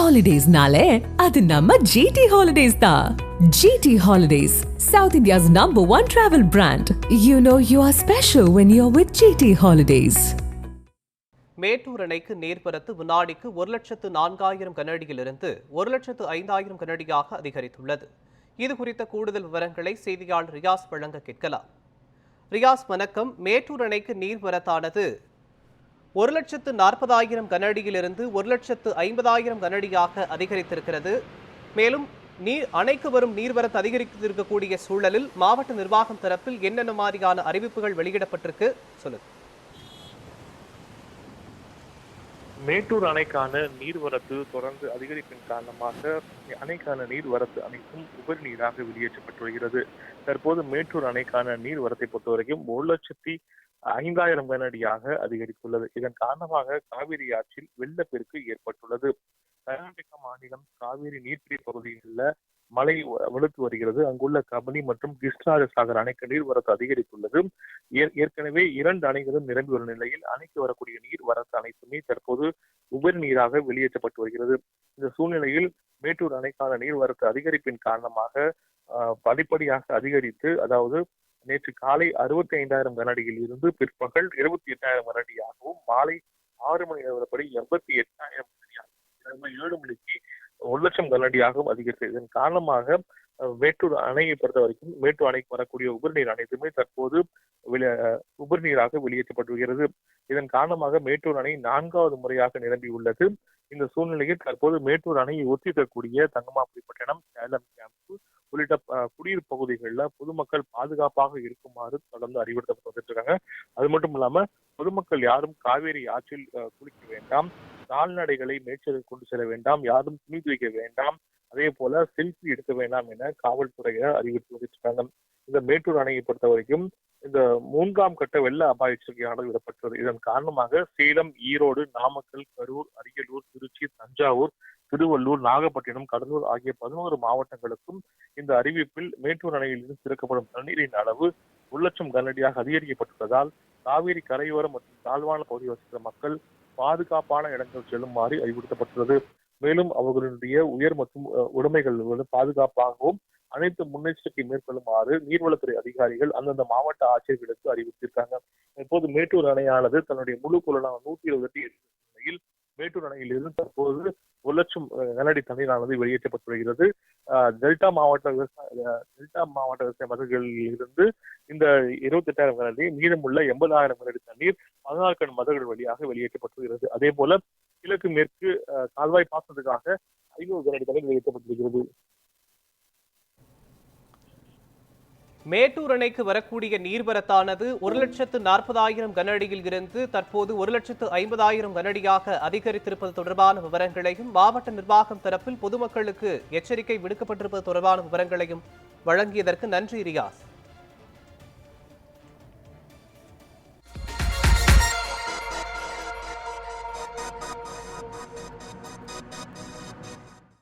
Holidays-nale, adu namma GT Holidays da. GT Holidays, South India's #1 travel brand. You know you are special when you're with GT Holidays. Mettur அணைக்கு நீர்வரத்து வினாடிக்கு 1,04,000 கனஅடியிலிருந்து 1,05,000 கனஅடியாக அதிகரித்துள்ளது. இது குறித்த கூடுதல் விவரங்களை செய்தியாளர் ரியாஸ் வழங்க கேட்கலாம். ரியாஸ் வணக்கம். மேட்டூர் அணைக்கு நீர்வரத்தானது 1,40,000 கனஅடியிலிருந்து 1,50,000 கனஅடியாக அதிகரித்திருக்கிறது. மேலும் அணைக்கு வரும் நீர்வரத்து அதிகரித்திருக்கக்கூடிய சூழலில் மாவட்ட நிர்வாகம் தரப்பில் என்னென்ன மாதிரியான அறிவிப்புகள் வெளியிடப்பட்டிருக்கு சொல்லுங்க. மேட்டூர் அணைக்கான நீர்வரத்து தொடர்ந்து அதிகரிப்பின் காரணமாக அணைக்கான நீர்வரத்து அனைத்தும் உபரி நீராக வெளியேற்றப்பட்டு வருகிறது. தற்போது மேட்டூர் அணைக்கான நீர்வரத்தை பொறுத்தவரைக்கும் 1,05,000 கனஅடியாக அதிகரித்துள்ளது. இதன் காரணமாக காவிரி ஆற்றில் வெள்ளப்பெருக்கு ஏற்பட்டுள்ளது. கர்நாடக மாநிலம் காவிரி நீர்பிடி பகுதிகளில் மழை வலுத்து வருகிறது. அங்குள்ள கபினி மற்றும் கிருஷ்ணராஜசாகர் அணைக்கு நீர்வரத்து அதிகரித்துள்ளது. ஏற்கனவே 2 அணைகளும் நிரம்பி வரும் நிலையில் அணைக்கு வரக்கூடிய நீர்வரத்து அனைத்துமே தற்போது உபரி நீராக வெளியேற்றப்பட்டு வருகிறது. இந்த சூழ்நிலையில் மேட்டூர் அணைக்கான நீர்வரத்து அதிகரிப்பின் காரணமாக படிப்படியாக அதிகரித்து, அதாவது நேற்று காலை 65,000 கனஅடியில் இருந்து பிற்பகல் 28,000 கனஅடியாகவும், மாலை 6 மணி நிலவரப்படி 88,000 கனஅடியாகவும், 7 மணிக்கு 1,00,000 கனஅடியாகவும் அதிகரித்தது. இதன் காரணமாக மேட்டூர் அணையை பொறுத்த வரைக்கும் மேட்டூர் அணைக்கு வரக்கூடிய உபரிநீர் அனைத்துமே தற்போது உபரிநீராக வெளியேற்றப்பட்டு வருகிறது. இதன் காரணமாக மேட்டூர் அணை 4வது முறையாக நிரம்பியுள்ளது. இந்த சூழ்நிலையில் தற்போது மேட்டூர் அணையை ஒத்திருக்கக்கூடிய தங்கமாபுரிப்பட்டினம், சேலம் கேம்ப் உள்ளிட்ட குடியிருப்பு பகுதிகளில் பொதுமக்கள் பாதுகாப்பாக இருக்குமாறு தொடர்ந்து அறிவுறுத்தப்பட்டு வந்துட்டு இருக்காங்க. அது மட்டும் இல்லாம பொதுமக்கள் யாரும் காவேரி ஆற்றில் குளிக்க வேண்டாம், கால்நடைகளை மேய்ச்சலுக்கு கொண்டு செல்ல வேண்டாம், யாரும் துணி துவைக்க வேண்டாம், அதே போல செல்ஃபி எடுக்க வேண்டாம் என காவல்துறையினர் அறிவித்து வந்துட்டு. இந்த மேட்டூர் அணையை பொறுத்த வரைக்கும் இந்த 3ஆம் கட்ட வெள்ள அபாய எச்சரிக்கையானது விடப்பட்டுள்ளது. இதன் காரணமாக சேலம், ஈரோடு, நாமக்கல், கரூர், அரியலூர், திருச்சி, தஞ்சாவூர், திருவள்ளூர், நாகப்பட்டினம், கடலூர் ஆகிய 11 மாவட்டங்களுக்கும் இந்த அறிவிப்பில் மேட்டூர் அணையிலிருந்து திறக்கப்படும் தண்ணீரின் அளவு 1,00,000 கனஅடியாக அதிகரிக்கப்பட்டுள்ளதால் காவிரி கரையோரம் மற்றும் தாழ்வான பகுதியில் வசிக்கிற மக்கள் பாதுகாப்பான இடங்கள் செல்லுமாறு அறிவுறுத்தப்பட்டுள்ளது. மேலும் அவர்களுடைய உயர் மற்றும் உடைமைகள் பாதுகாப்பாகவும் அனைத்து முன்னெச்சரிக்கை மேற்கொள்ளுமாறு நீர்வளத்துறை அதிகாரிகள் அந்தந்த மாவட்ட ஆட்சியர்களுக்கு அறிவித்திருக்காங்க. இப்போது மேட்டூர் அணையானது தன்னுடைய முழு கொள்ளளவு 120 நிலையில் மேட்டூர் அணையிலிருந்து தற்போது 1,00,000 கனஅடி தண்ணீரானது வெளியேற்றப்பட்டு வருகிறது. டெல்டா மாவட்ட விவசாய மதகுகளில் இருந்து இந்த 28,000 கனஅடி, மீதமுள்ள 80,000 கனஅடி தண்ணீர் 14 கண் மதகுகள் வழியாக வெளியேற்றப்பட்டு வருகிறது. அதே போல கிழக்கு மேற்கு கால்வாய் பாசனத்துக்காக 500 கனஅடி தண்ணீர் வெளியேற்றப்பட்டிருக்கிறது. மேட்டூர் அணைக்கு வரக்கூடிய நீர்வரத்தானது 1,40,000 கனஅடியில் இருந்து தற்போது 1,50,000 கனஅடியாக அதிகரித்திருப்பது தொடர்பான விவரங்களையும், மாவட்ட நிர்வாகம் தரப்பில் பொதுமக்களுக்கு எச்சரிக்கை விடுக்கப்பட்டிருப்பது தொடர்பான விவரங்களையும் வழங்கியதற்கு நன்றி ரியாஸ்.